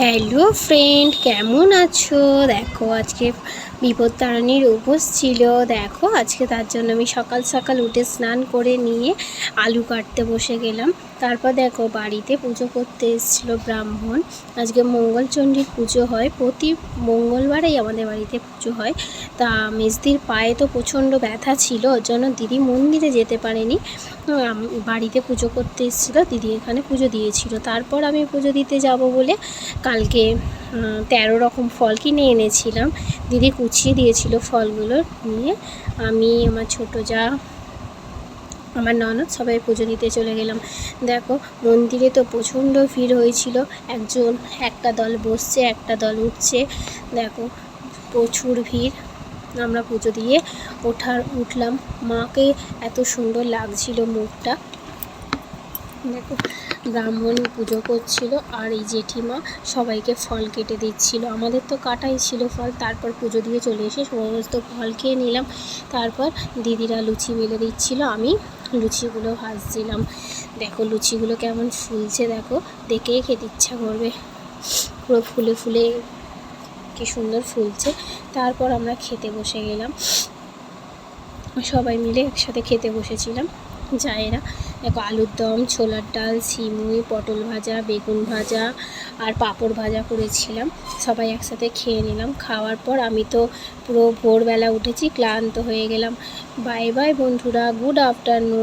Hello friend, কেমন আছো? দেখো আজকে বিপত্তারিণীর উপোস ছিল। দেখো আজকে তার জন্য আমি সকাল সকাল উঠে স্নান করে নিয়ে আলু কাটতে বসে গেলাম। তারপর দেখো বাড়িতে পুজো করতে এসেছিলো ব্রাহ্মণ। আজকে মঙ্গলচণ্ডীর পুজো হয়, প্রতি মঙ্গলবারেই আমাদের বাড়িতে পুজো হয়। তা মেজদির পায়ে তো প্রচণ্ড ব্যথা ছিল, ওর জন্য দিদি মন্দিরে যেতে পারেনি, বাড়িতে পুজো করতে এসেছিলো। দিদি এখানে পুজো দিয়েছিল। তারপর আমি পুজো দিতে যাব বলে কালকে 13 রকম ফল কিনে এনেছিলাম। দিদি কুচিয়ে দিয়েছিল ফলগুলো নিয়ে আমি, আমার ছোটো যা, আমার ননদ সবাই পুজো দিতে চলে গেলাম। দেখো মন্দিরে তো প্রচণ্ড ভিড় হয়েছিল, একটা দল বসছে, একটা দল উঠছে। দেখো প্রচুর ভিড়। আমরা পুজো দিয়ে উঠলাম। মাকে এত সুন্দর লাগছিল মুখটা। দেখো ব্রাহ্মণ পুজো করছিল আর এই জেঠিমা সবাইকে ফল কেটে দিচ্ছিল। আমাদের তো কাটাই ছিল ফল। তারপর পুজো দিয়ে চলে এসে সমস্ত ফল খেয়ে নিলাম। তারপর দিদিরা লুচি বেলে দিচ্ছিল, আমি লুচিগুলো ভাজছিলাম। দেখো লুচিগুলো কেমন ফুলছে, দেখো দেখেই খেতে ইচ্ছা করবে। পুরো ফুলে ফুলে কি সুন্দর ফুলছে। তারপর আমরা খেতে বসে গেলাম, সবাই মিলে একসাথে খেতে বসেছিলাম জায়েরা। দেখো আলুর দম, ছোলার ডাল, সিমুই, পটল ভাজা, বেগুন ভাজা আর পাঁপড় ভাজা করেছিলাম। সবাই একসাথে খেয়ে নিলাম। খাওয়ার পর আমি তো পুরো ভোরবেলা উঠেছি, ক্লান্ত হয়ে গেলাম। বাই বাই বন্ধুরা, গুড আফটারনুন।